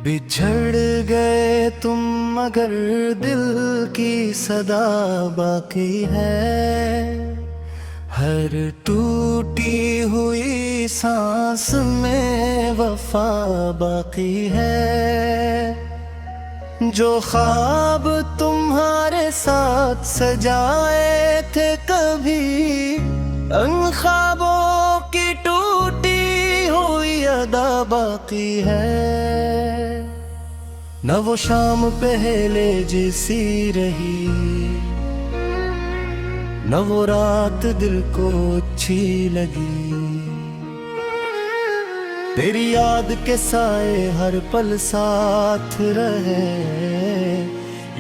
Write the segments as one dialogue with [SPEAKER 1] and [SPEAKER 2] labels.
[SPEAKER 1] बिछड़ गए तुम मगर दिल की सदा बाकी है। हर टूटी हुई सांस में वफा बाकी है। जो ख्वाब तुम्हारे साथ सजाए थे कभी, उन ख्वाबों की टूटी हुई अदा बाकी है। न वो शाम पहले जैसी रही, न वो रात दिल को अच्छी लगी। तेरी याद के साए हर पल साथ रहे।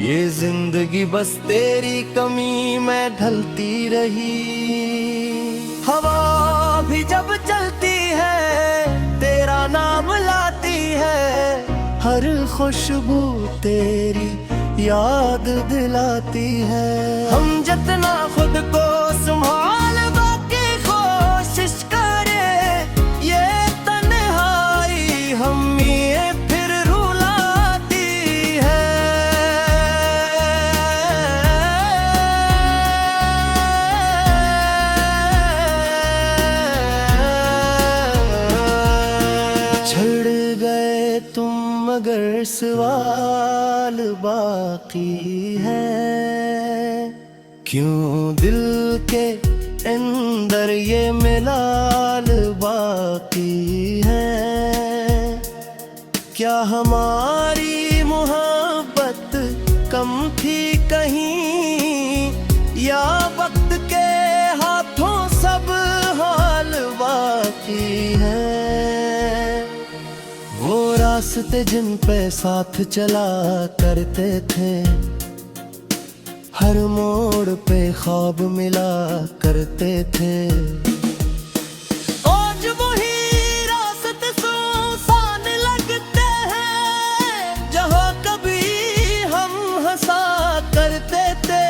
[SPEAKER 1] ये जिंदगी बस तेरी कमी में ढलती रही। हवा भी जब चलती है तेरा नाम लाती है। हर खुशबू तेरी याद दिलाती है। हम जितना खुद को संभाल बाकी कोशिश करें, ये तन्हाई हम ये फिर रुलाती है। छड़ गए तुम मगर सवाल बाकी है। क्यों दिल के अंदर ये मिलाल बाकी है। क्या हमारी मोहब्बत कम थी कहीं, या वक्त के हाथों सब हाल बाकी है। वो रास्ते जिन पे साथ चला करते थे, हर मोड़ पे ख्वाब मिला करते थे। आज वही रास्ते सुनसान लगते हैं, जहाँ कभी हम हंसा करते थे।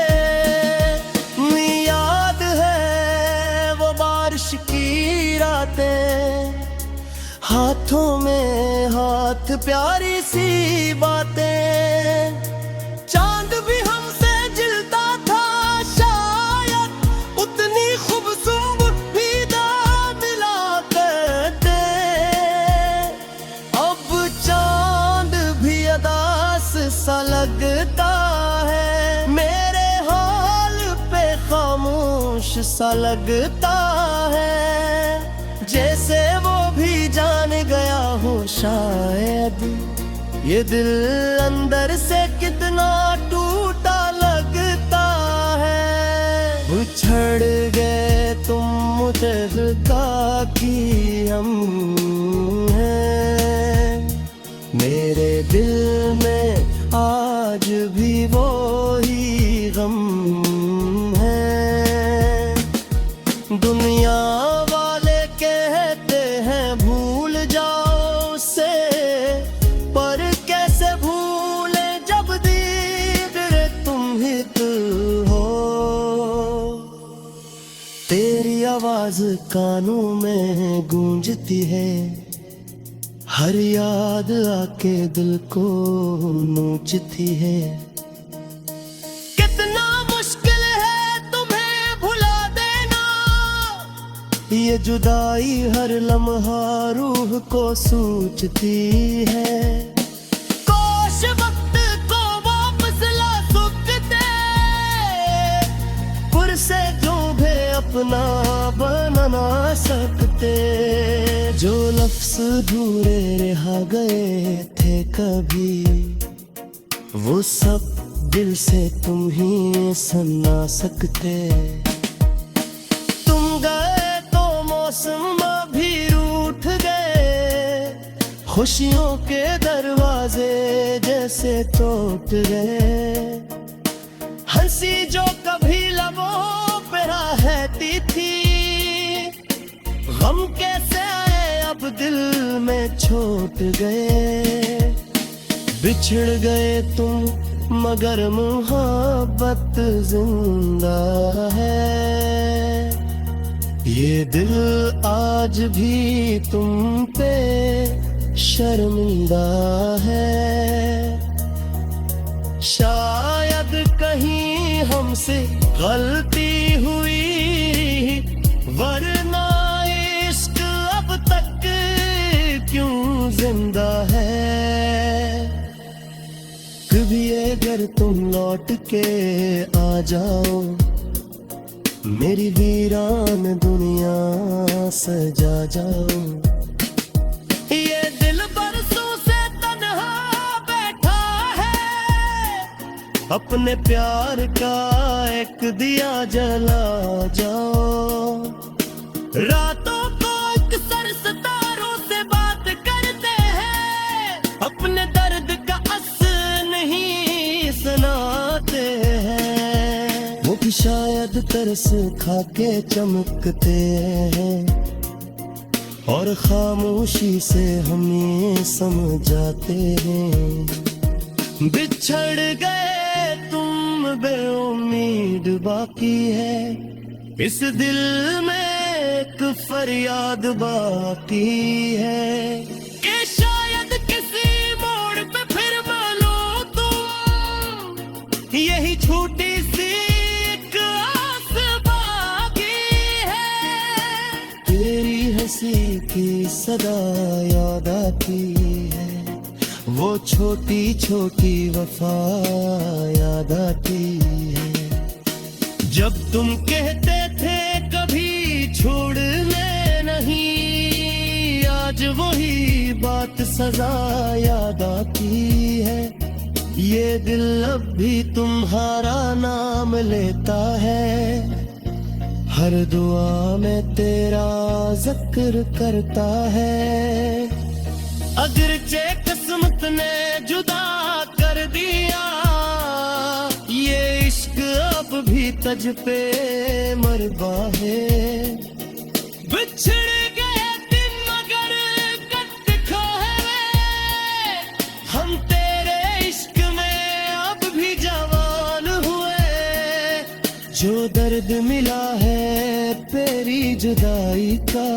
[SPEAKER 1] याद है वो बारिश की रातें, हाथों में हाथ प्यारी सी बातें। चांद भी हमसे जिलता था शायद, उतनी खूबसूरत भी दाद मिला करते। अब चांद भी अदास सा लगता है, मेरे हाल पे खामोश सा लगता है। जैसे वो भी जान गया हो शायद, ये दिल अंदर से कितना टूटा लगता है। उछड़ गए तुम मुझका कि हम हैं, मेरे दिल में आज भी वो ही गम है। दुनिया आवाज कानों में गूंजती है, हर याद आके दिल को नोचती है। कितना मुश्किल है तुम्हें भुला देना, ये जुदाई हर लम्हा रूह को सूझती है। काश वक्त को वापस ला सकते, पुरसे जो भी अपना बना ना सकते। जो लफ्ज़ अधूरे रह गए थे कभी, वो सब दिल से तुम ही सुना सकते। तुम गए तो मौसम भी रूठ गए, खुशियों के दरवाजे जैसे टूट गए। हंसी जो कभी लबों पे रहती थी, गम कैसे आए अब दिल में छूट गए। बिछड़ गए तुम मगर मोहब्बत जिंदा है। ये दिल आज भी तुम पे शर्मिंदा है। शायद कहीं हमसे गलती हुई, वरना इश्क अब तक क्यों जिंदा है। कभी अगर तुम लौट के आ जाओ, मेरी वीरान दुनिया सजा जाओ। ये दिल बरसों से तन्हा बैठा है, अपने प्यार का एक दिया जला जाओ। रातों को अक्सर सितारों से बात करते हैं, अपने दर्द का असर नहीं सुनाते हैं। वो भी शायद तरस खा के चमकते हैं, और खामोशी से हमें समझाते हैं। बिछड़ गए तुम बेउम्मीद बाकी है, इस दिल में एक फरियाद बाकी है। कि शायद किसी मोड़ पे फिर मिलो तुम, यही छोटी सी एक आस बाकी है। तेरी हंसी की सदा याद आती है, वो छोटी छोटी वफा याद आती है। जब तुम कहते थे कभी छोड़ने नहीं, आज वही बात सजा याद आती है। ये दिल अब भी तुम्हारा नाम लेता है, हर दुआ में तेरा जिक्र करता है। अगरचे किस्मत ने जुदा कर दिया, ये इश्क अब भी तज पे मरबा है। बिछड़ गए दिन मगर कट खाए, हम तेरे इश्क में अब भी जवान हुए। जो दर्द मिला है तेरी जुदाई का,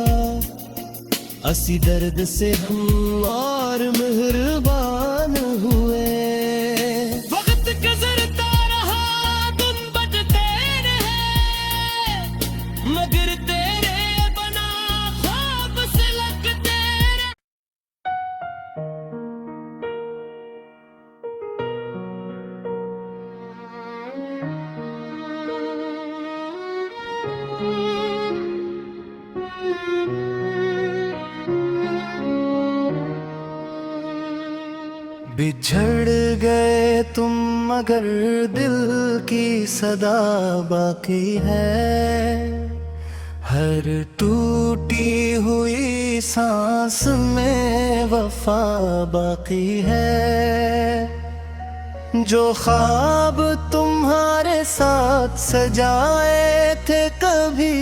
[SPEAKER 1] असी दर्द से हम और मेहरबान हुए। वक्त गुजरता रहा, दिन बजते रहे, मगर तेरे बना ख्वाब से लगते रहे। बिछड़ गए तुम मगर दिल की सदा बाकी है, हर टूटी हुई सांस में वफा बाकी है। जो ख्वाब तुम्हारे साथ सजाए थे कभी,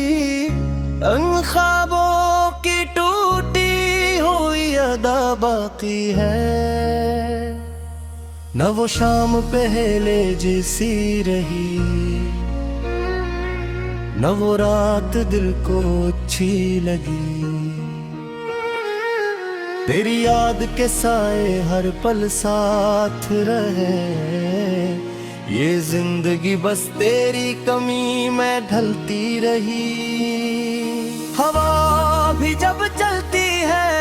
[SPEAKER 1] उन ख्वाबों की टूटी हुई अदा बाकी है। न वो शाम पहले जैसी रही, न वो रात दिल को अच्छी लगी। तेरी याद के साए हर पल साथ रहे, ये जिंदगी बस तेरी कमी में ढलती रही। हवा भी जब चलती है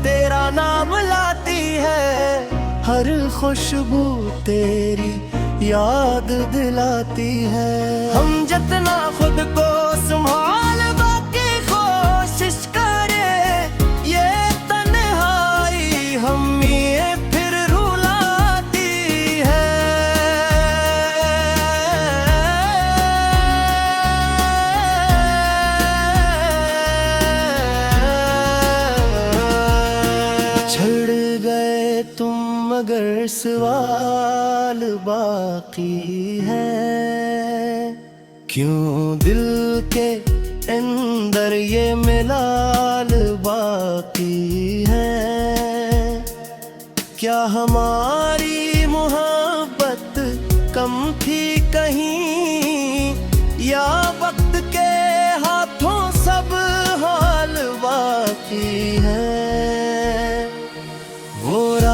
[SPEAKER 1] तेरा नाम लाती है, हर खुशबू तेरी याद दिलाती है। हम जितना खुद को संभाल बाकी कोशिश करें, ये तन्हाई हम ये फिर रुलाती है। छड़ गए तुम मगर सवाल बाकी है, क्यों दिल के अंदर ये मिलाल बाकी है। क्या हमारी मोहब्बत कम थी कहीं, या वक्त के हाथों सब हाल बाकी है।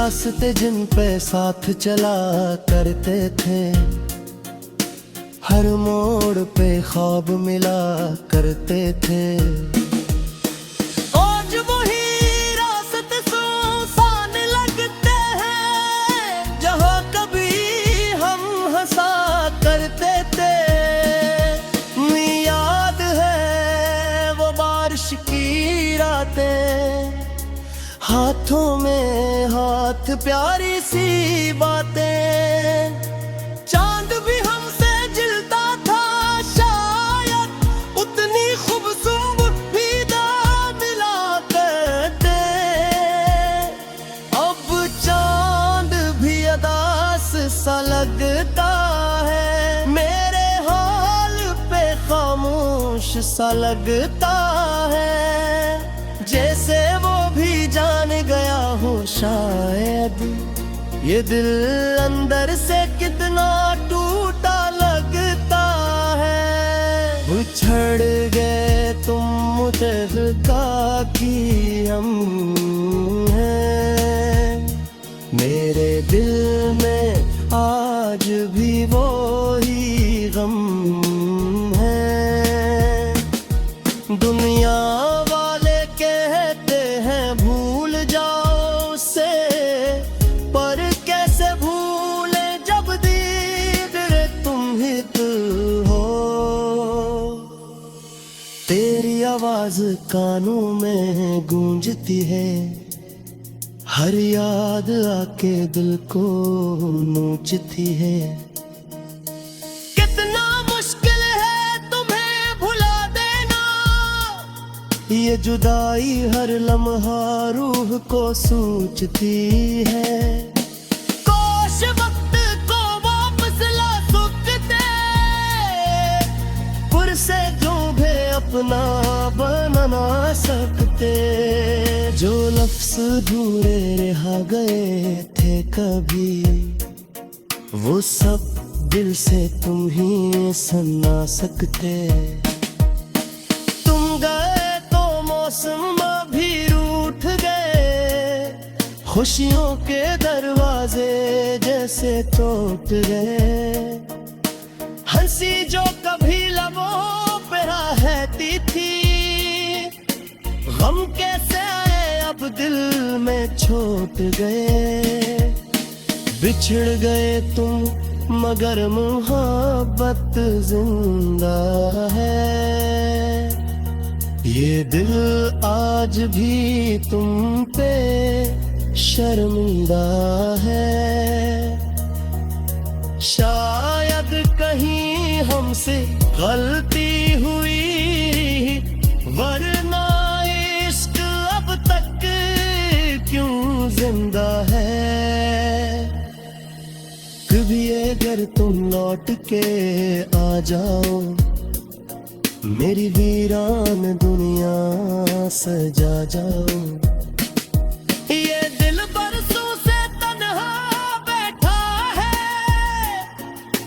[SPEAKER 1] रास्ते जिन पे साथ चला करते थे, हर मोड़ पे ख्वाब मिला करते थे। आज वही रास्ते सुनसान लगते हैं, जहाँ कभी हम हंसा करते थे। याद है वो बारिश की रातें, हाथों में हाथ प्यारी सी बातें। चांद भी हमसे जलता था शायद, उतनी खूबसूरत भी ना मिला करते। अब चांद भी अदास सा लगता है, मेरे हाल पे खामोश सा लगता है। जैसे वो भी जान गया हो शायद, ये दिल अंदर से कितना टूटा लगता है। उछड़ गए तुम मुझका कि हम हैं, मेरे दिल में आज भी वो ही गम है। दुनिया आवाज कानों में गूंजती है, हर याद आके दिल को नोचती है। कितना मुश्किल है तुम्हें भुला देना, ये जुदाई हर लम्हा रूह को सूझती है। काश वक्त को वापस ला सकते, पुरसे जो भी अपना बना ना सकते। जो लफ्ज़ अधूरे रह गए थे कभी, वो सब दिल से तुम ही सुना सकते। तुम गए तो मौसम भी रूठ गए, खुशियों के दरवाजे जैसे टूट गए। हंसी जो कभी लबों पे रहती थी, गम कैसे आए अब दिल में छूट गए। बिछड़ गए तुम मगर मोहब्बत जिंदा है, ये दिल आज भी तुम पे शर्मिंदा है। शायद कहीं हमसे गलती हुई, वरना इश्क अब तक क्यों जिंदा है। कभी अगर तुम लौट के आ जाओ, मेरी वीरान दुनिया सजा जाओ। ये दिल बरसों से तन्हा बैठा है,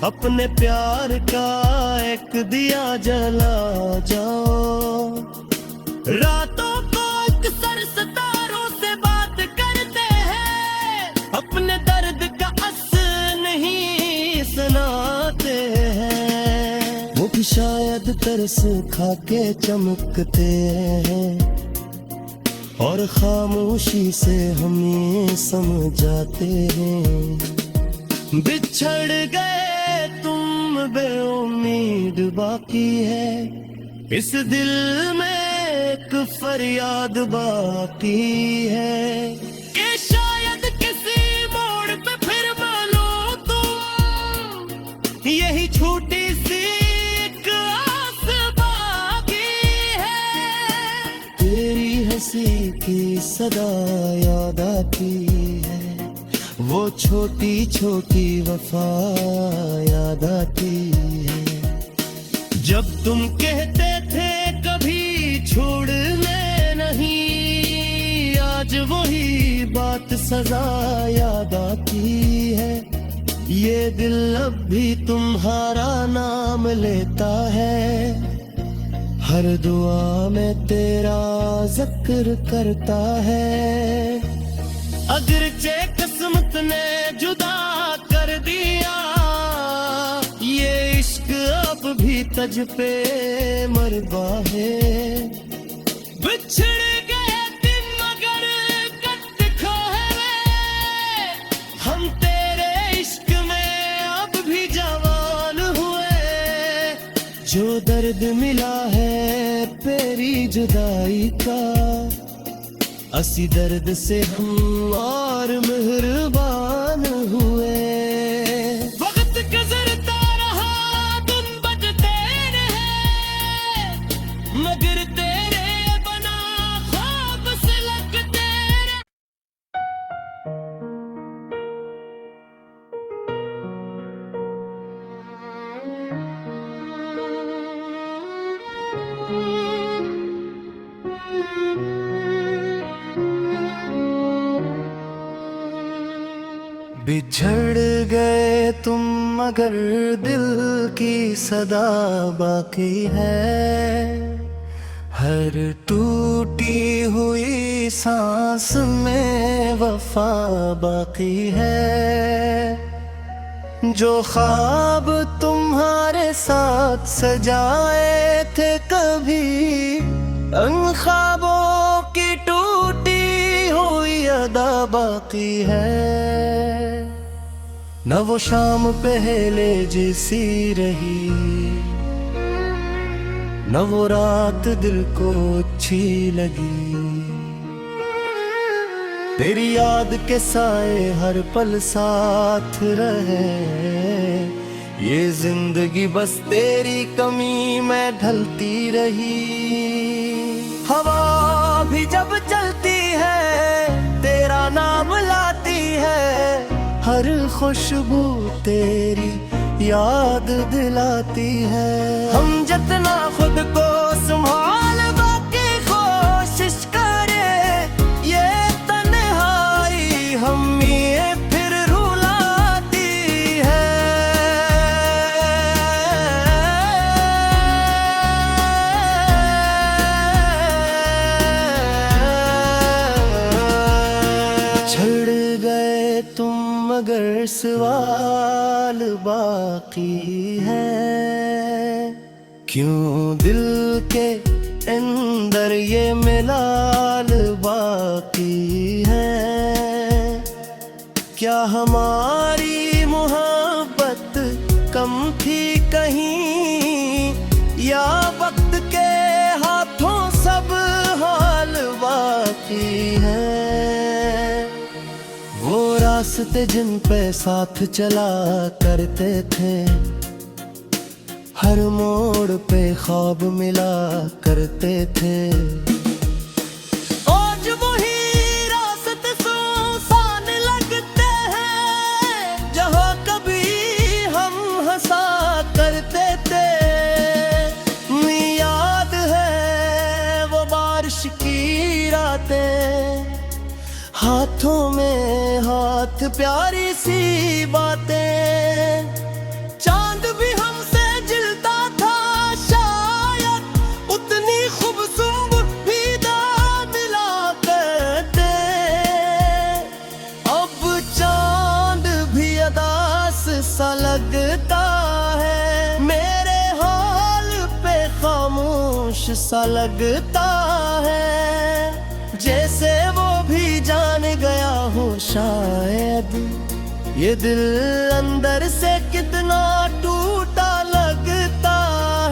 [SPEAKER 1] अपने प्यार का एक दिया जला जाओ। रातों को अक्सर सितारों से बात करते हैं, अपने दर्द का असर नहीं सुनाते हैं। वो भी शायद तरस खा के चमकते हैं, और खामोशी से हमें समझाते हैं। बिछड़ गए तुम बेउम्मीद बाकी है, इस दिल में एक फरियाद बाकी है। कि शायद किसी मोड़ पे फिर मानो तुम, यही छोटी सी एक आस बाकी है। तेरी हंसी की सदा याद आती है, वो छोटी छोटी वफा याद आती है। जब तुम कहते थे कभी छोड़ने नहीं, आज वही बात सजा याद आती है। ये दिल अब भी तुम्हारा नाम लेता है, हर दुआ में तेरा जिक्र करता है। अगरचे किस्मत ने जुदा कर दिया, ये इश्क अब भी तज पे मरबा है। बिछड़ गए दिन मगर कट खाए, हम तेरे इश्क में अब भी जवान हुए। जो दर्द मिला है तेरी जुदाई का, असी दर्द से हम और मेहरबान हुए। वक्त गुजरता रहा दिन बजते रहे, मगर तेरे बना ख्वाब से लगते रहे। बिछड़ गए तुम मगर दिल की सदा बाकी है, हर टूटी हुई सांस में वफा बाकी है। जो ख्वाब तुम्हारे साथ सजाए थे कभी, उन ख्वाबों की टूटी हुई अदा बाकी है। न वो शाम पहले जैसी रही, न वो रात दिल को अच्छी लगी। तेरी याद के साए हर पल साथ रहे, ये जिंदगी बस तेरी कमी में ढलती रही। हवा भी जब चलती है तेरा नाम लाती है, हर खुशबू तेरी याद दिलाती है। हम जितना खुद को संभाल बाकी कोशिश करें, ये तन्हाई हम ये फिर रुलाती है। छड़ गए तुम मगर सवाल बाकी है, क्यों दिल के अंदर ये मिलाल बाकी है। क्या हमारी मोहब्बत कम थी कहीं, या वक्त के हाथों सब हाल बाकी है। वो रास्ते जिन पे साथ चला करते थे, हर मोड़ पे ख्वाब मिला करते थे। आज वही रास्ते सुनसान लगते हैं, जहाँ कभी हम हंसा करते थे। याद है वो बारिश की रातें, हाथों में हाथ प्यारी सी बातें। चांद भी हमसे जलता था शायद, उतनी खूबसूरत भी ना मिला करते। अब चांद भी अदास सा लगता है, मेरे हाल पे खामोश सा लगता है। जैसे वो भी जान गया हो शायद, ये दिल अंदर से कितना टूटा लगता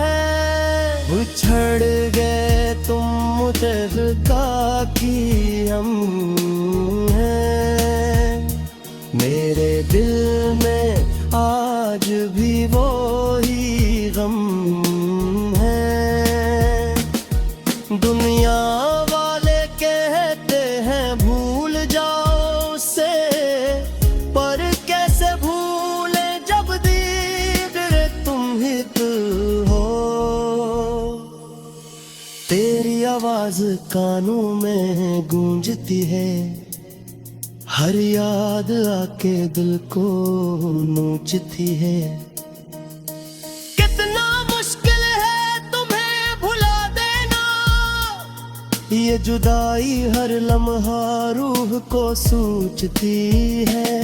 [SPEAKER 1] है। उछड़ गए तुम मुझका कि हम हैं, मेरे दिल में आज भी वो ही गम है। दुनिया आवाज कानों में गूंजती है, हर याद आके दिल को नोचती है। कितना मुश्किल है तुम्हें भुला देना, ये जुदाई हर लम्हा रूह को सूझती है।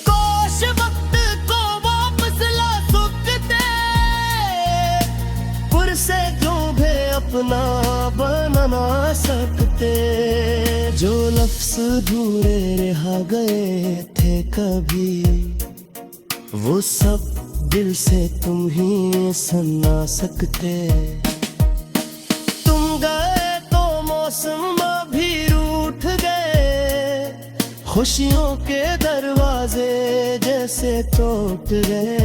[SPEAKER 1] काश वक्त को वापस ला सकते, पुरसे जो भी अपना बना ना सकते। जो लफ्ज़ अधूरे रह गए थे कभी, वो सब दिल से तुम ही सुना सकते। तुम गए तो मौसम भी रूठ गए, खुशियों के दरवाजे जैसे टूट गए।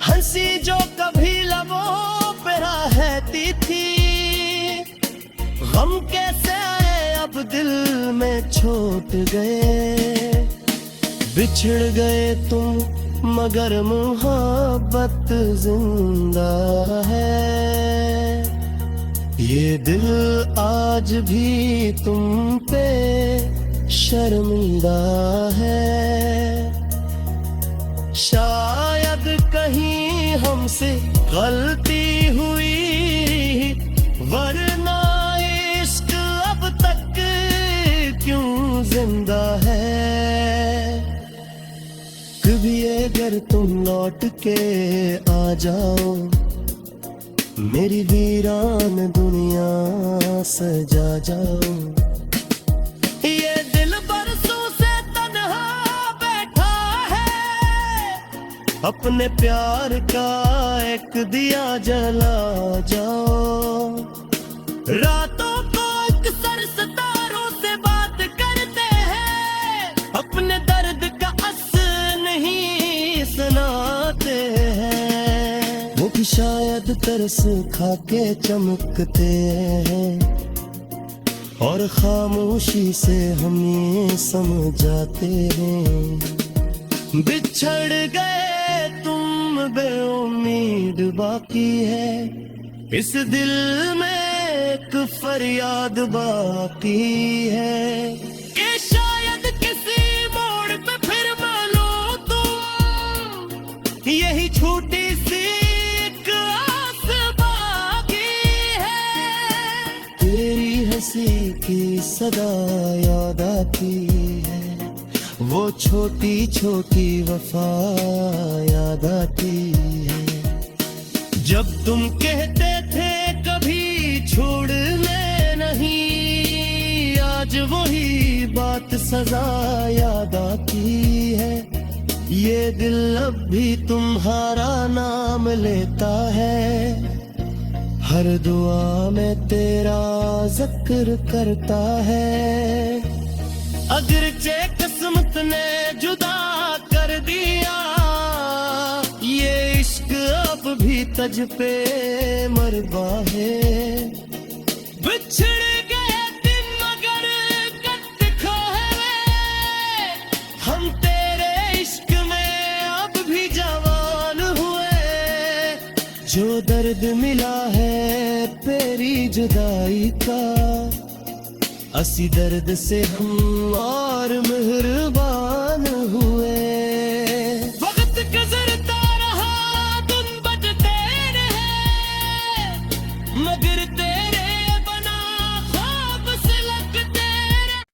[SPEAKER 1] हंसी जो कभी लबों पे रहती थी, गम कैसे आए अब दिल में छूट गए। बिछड़ गए तुम मगर मोहब्बत जिंदा है। ये दिल आज भी तुम पे शर्मिंदा है। शायद कहीं हमसे गलती हुई, वरना इश्क अब तक क्यों जिंदा है। कभी अगर तुम लौट के आ जाओ, मेरी वीरान दुनिया सजा जाओ। ये दिल बरसों से तन्हा बैठा है, अपने प्यार का एक दिया जला जाओ। रातों को अक्सर सितारों से बात करते हैं, अपने दर्द का नहीं सुनाते हैं। वो भी शायद तरस खा के चमकते हैं, और खामोशी से हम ये समझाते हैं। बिछड़ गए तुम बेउम्मीद बाकी है, इस दिल में एक फरियाद बाकी है। कि शायद किसी मोड़ पे फिर यही छोटी सी एक आस बाकी है। तेरी हंसी की सदा याद आती है, वो छोटी छोटी वफा याद आती है। जब तुम कहते थे कभी छोड़ने नहीं, आज वही बात सजा याद आती है। ये दिल अब भी तुम्हारा नाम लेता है, हर दुआ में तेरा जिक्र करता है। अगर चे किस्मत ने जुदा कर दिया, ये इश्क अब भी तज पे मरवा है। बिछड़ गए दिन मगर कद खोए, हम तेरे इश्क में अब भी जवान हुए। जो दर्द मिला है तेरी जुदाई का, असी दर्द से हम और मेहरबान हुए। वक्त गुजरता रहा दिन बजते रहे, मगर तेरे बना ख्वाब से लगते रहे।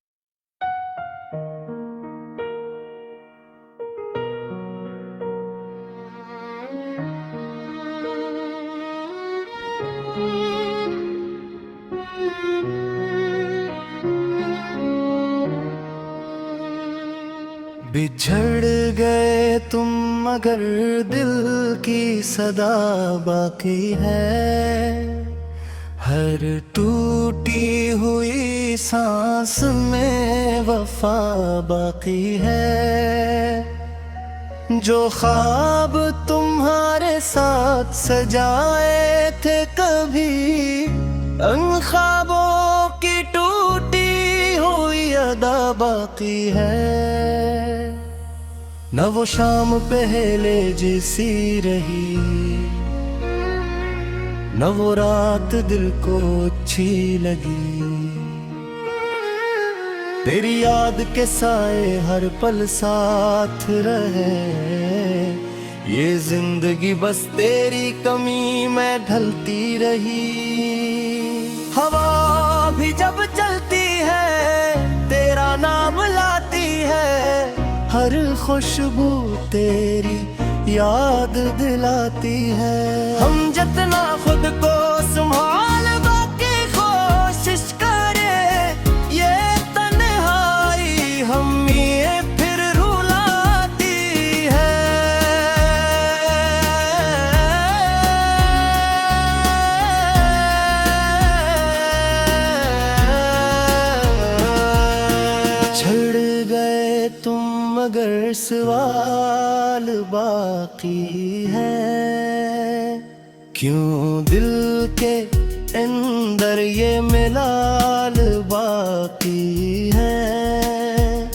[SPEAKER 1] बिछड़ गए तुम मगर दिल की सदा बाकी है। हर टूटी हुई सांस में वफा बाकी है। जो ख्वाब तुम्हारे साथ सजाए थे कभी, उन ख्वाबों की टूटी हुई अदा बाकी है। न वो शाम पहले जैसी रही, न वो रात दिल को अच्छी लगी। तेरी याद के साए हर पल साथ रहे, ये जिंदगी बस तेरी कमी में ढलती रही। हवा भी जब चलती है तेरा नाम लाती है, हर खुशबू तेरी याद दिलाती है। हम जितना खुद को संभाल बाकी कोशिश करें, ये तन्हाई हम ये फिर रुलाती है। छड़ गए तुम मगर सवाल बाकी है, क्यों दिल के अंदर ये मिलाल बाकी है।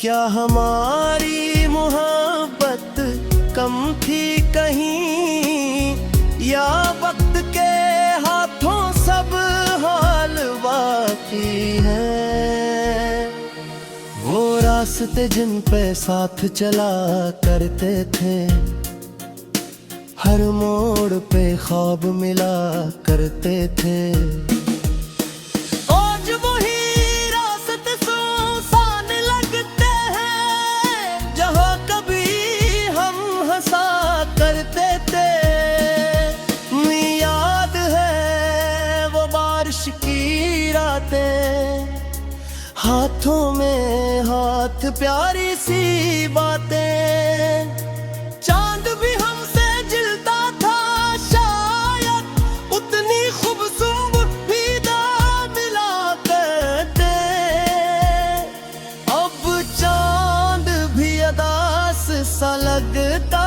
[SPEAKER 1] क्या हमारी मोहब्बत कम थी कहीं, या वक्त के हाथों सब हाल बाकी है। वो रास्ते जिन पे साथ चला करते थे, हर मोड़ पे ख्वाब मिला करते थे। आज वही रास्ते सुनसान लगते हैं, जहाँ कभी हम हंसा करते थे। याद है वो बारिश की रातें, हाथों में हाथ प्यारी सी बातें। चांद भी हमसे जिलता था शायद, उतनी खूबसूरत भी ना मिला करते। अब चांद भी अदास सा लगता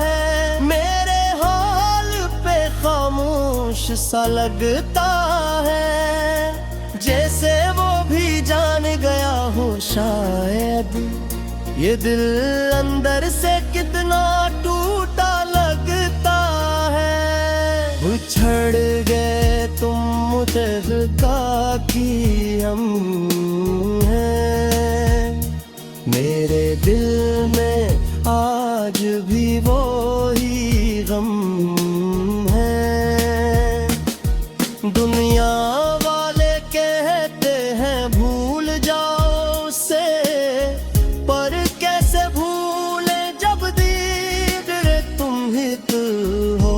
[SPEAKER 1] है, मेरे हाल पे खामोश सा लगता है। जैसे वो भी जान गया हो शायद, ये दिल अंदर से कितना टूटा लगता है। उछड़ गए तुम मुझका कि हम हैं, मेरे दिल में आज भी वो ही गम है। दुनिया वाले कहते हैं भूल जाओ उसे, पर कैसे भूले जब दीवार तुम ही तो हो।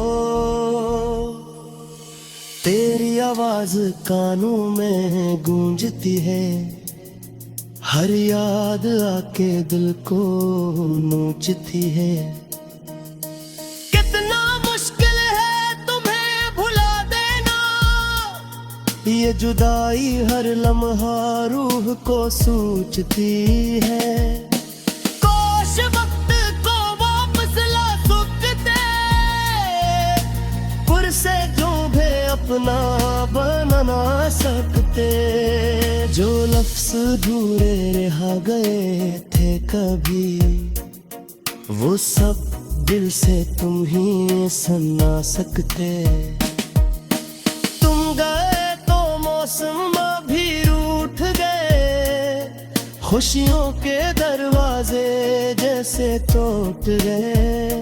[SPEAKER 1] तेरी आवाज कानों में गूंजती है, हर याद आके दिल को नोचती है। कितना मुश्किल है तुम्हें भुला देना, ये जुदाई हर लम्हा रूह को सूझती है। काश वक्त को वापस ला सकते, पुरसे जो भी अपना बना ना सकते। जो लफ्ज़ दूरे रह गए थे कभी, वो सब दिल से तुम ही सुना सकते। तुम गए तो मौसम भी रूठ गए, खुशियों के दरवाजे जैसे टूट गए।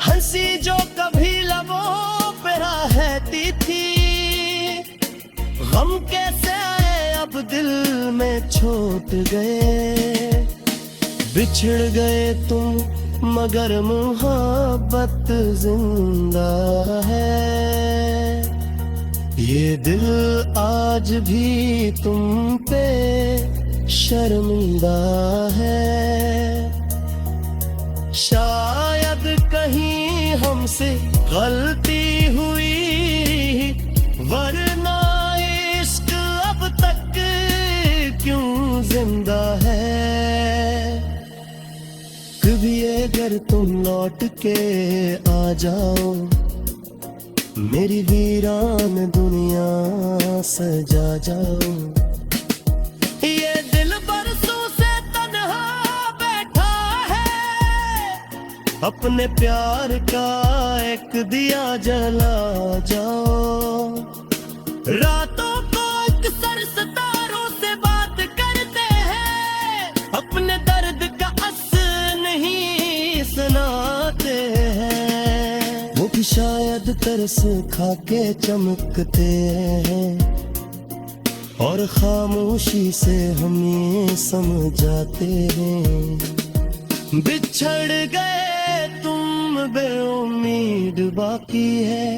[SPEAKER 1] हंसी जो कभी लबों पे रहती थी, गम कैसे आए अब दिल में छूट गए। बिछड़ गए तुम मगर मोहब्बत जिंदा है, ये दिल आज भी तुम पे शर्मिंदा है। शायद कहीं हमसे गलती हुई, वरना इश्क अब तक क्यों जिंदा है। कभी अगर तुम लौट के आ जाओ, मेरी वीरान दुनिया सजा जाओ। ये दिल बरसों से तन्हा बैठा है, अपने प्यार का एक दिया जला जाओ। रातों को अक्सर सितारों से बात करते हैं, अपने दर्द का असर नहीं सुनाते हैं। वो भी शायद खुद तरस खा के चमकते हैं और खामोशी से हम ये समझाते हैं। बिछड़ गए तुम बेउम्मीद बाकी है,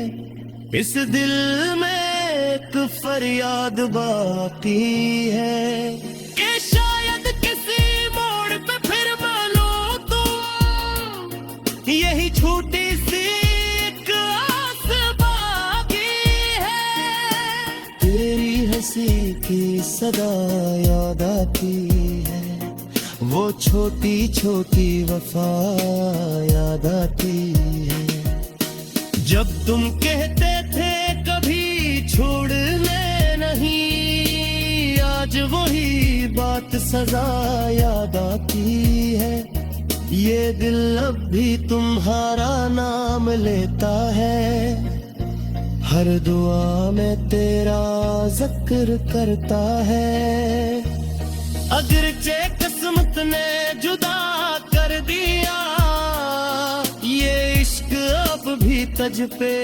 [SPEAKER 1] इस दिल में एक फरियाद बाकी है कि शायद किसी मोड़ पे फिर मिलो तुम, यही छोटी सी एक आस बाकी है। तेरी हंसी की सदा याद आती है, वो छोटी छोटी वफा याद आती है। जब तुम कहते थे कभी छोड़ने नहीं, आज वही बात सजा याद आती है। ये दिल अब भी तुम्हारा नाम लेता है, हर दुआ में तेरा जिक्र करता है। अगरचे किस्मत ने जुदा कर दिया, ये इश्क अब भी तज पे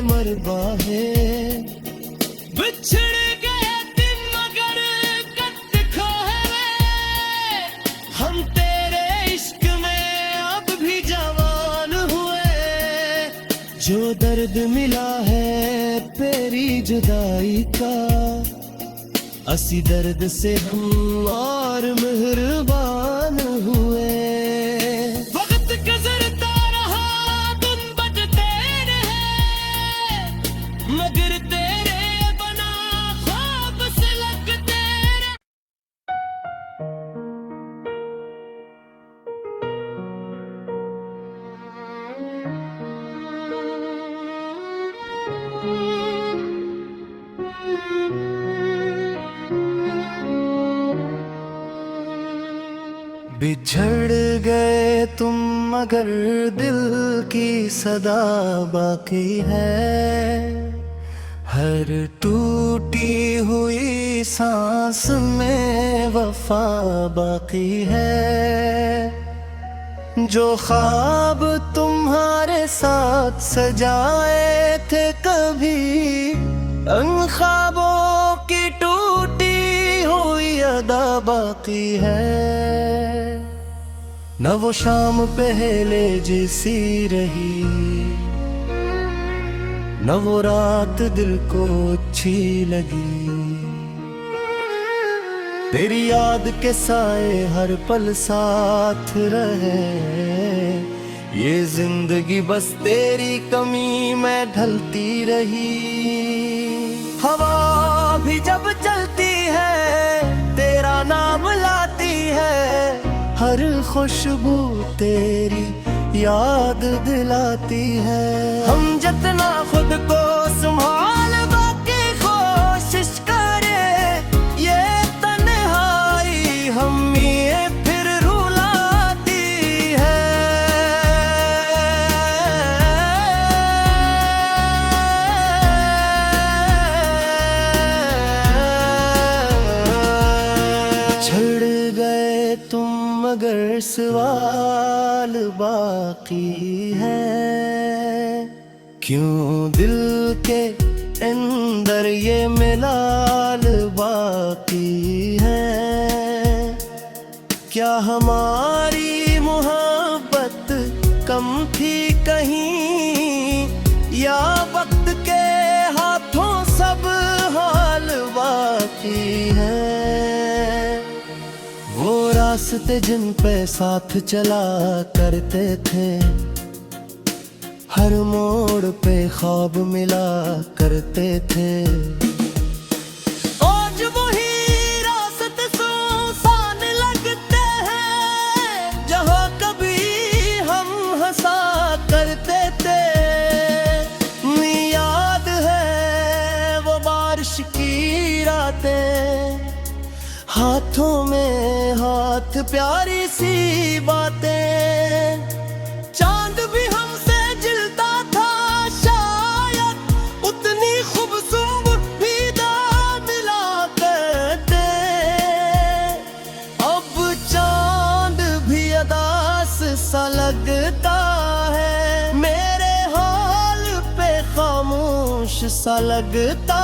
[SPEAKER 1] मरबा है। बिछड़ गए दिन मगर कद खोए, हम तेरे इश्क में अब भी जवान हुए। जो दर्द मिला है तेरी जुदाई का, असी दर्द से हम और मेहरबान हुए। वक्त गुजरता रहा दिन बजते रहे, मगर तेरे बना ख्वाब से लगते रहे। बिछड़ गए तुम मगर दिल की सदा बाकी है, हर टूटी हुई सांस में वफा बाकी है। जो ख्वाब तुम्हारे साथ सजाए थे कभी, उन ख्वाबों की टूटी हुई अदा बाकी है। न वो शाम पहले जैसी रही, न वो रात दिल को अच्छी लगी। तेरी याद के साए हर पल साथ रहे, ये जिंदगी बस तेरी कमी में ढलती रही। हवा भी जब चलती है तेरा नाम लाती है, हर खुशबू तेरी याद दिलाती है। हम जितना खुद को संभाल बाकी कोशिश करें, ये तन्हाई हम ये फिर रुलाती है। छड़ गए तुम मगर सवाल बाकी है, क्यों दिल के अंदर ये मिलाल बाकी है। क्या हमारी मोहब्बत कम थी कहीं, या वक्त के हाथों सब हाल बाकी है। वो रास्ते जिन पे साथ चला करते थे, हर मोड़ पे ख्वाब मिला करते थे। आज वही रास्ते सुनसान लगते हैं, जहाँ कभी हम हंसा करते थे। याद है वो बारिश की रातें, हाथों में हाथ प्यारी सी बातें। चांद भी हमसे जलता था शायद, उतनी खूबसूरत भी ना मिला करते। अब चांद भी अदास सा लगता है, मेरे हाल पे सा लगता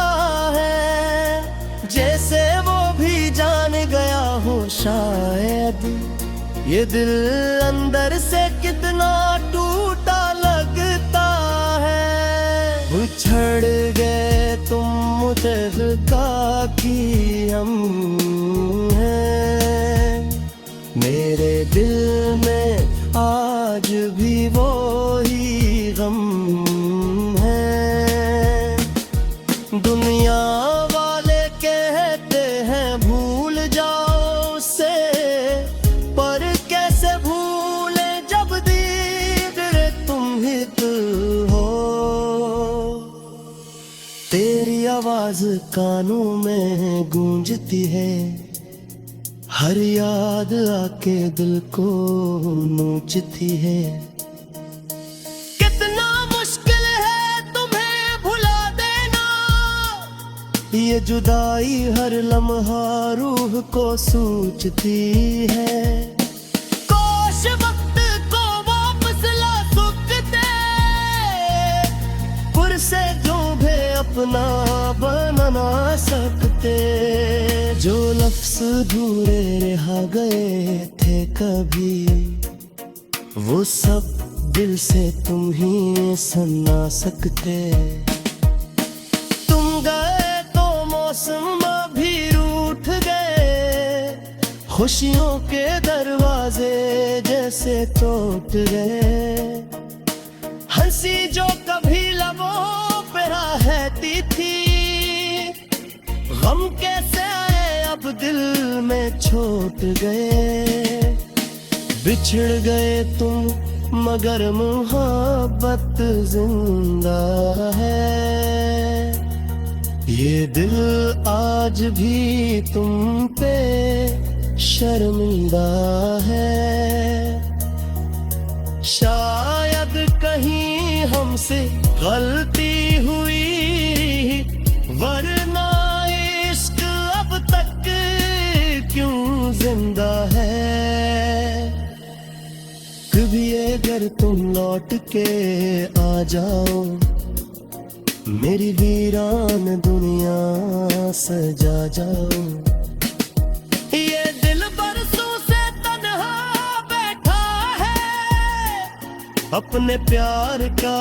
[SPEAKER 1] है, जैसे वो भी जान गया हो शायद ये दिल अंदर से कितना टूटा लगता है। उछड़ गए तुम मुझका कि हम हैं, मेरे दिल में आज भी वो ही गम है। दुनिया वाले कहते हैं भूल जाओ उसे, पर कैसे भूले जब दीगरे तुम ही तो हो। तेरी आवाज कानों में गूंजती है, हर याद आके दिल को नोचती है। कितना मुश्किल है तुम्हें भुला देना, ये जुदाई हर लम्हा रूह को सूझती है। काश वक्त को वापस ला सकते, पुरसे जो भी अपना बना ना सकते। जो लफ्ज़ अधूरे रह गए थे कभी, वो सब दिल से तुम ही सुना सकते। तुम गए तो मौसम भी रूठ गए, खुशियों के दरवाजे जैसे टूट गए। हंसी जो कभी लबों पे रहती थी, गम कैसे आए अब दिल में छूट गए। बिछड़ गए तुम मगर मोहब्बत जिंदा है, ये दिल आज भी तुम पे शर्मिंदा है। शायद कहीं हमसे गलती हुई, वरना इश्क अब तक क्यों जिंदा है। कभी अगर तुम लौट के आ जाओ, मेरी वीरान दुनिया सजा जाओ। ये दिल बरसों से तन्हा बैठा है, अपने प्यार का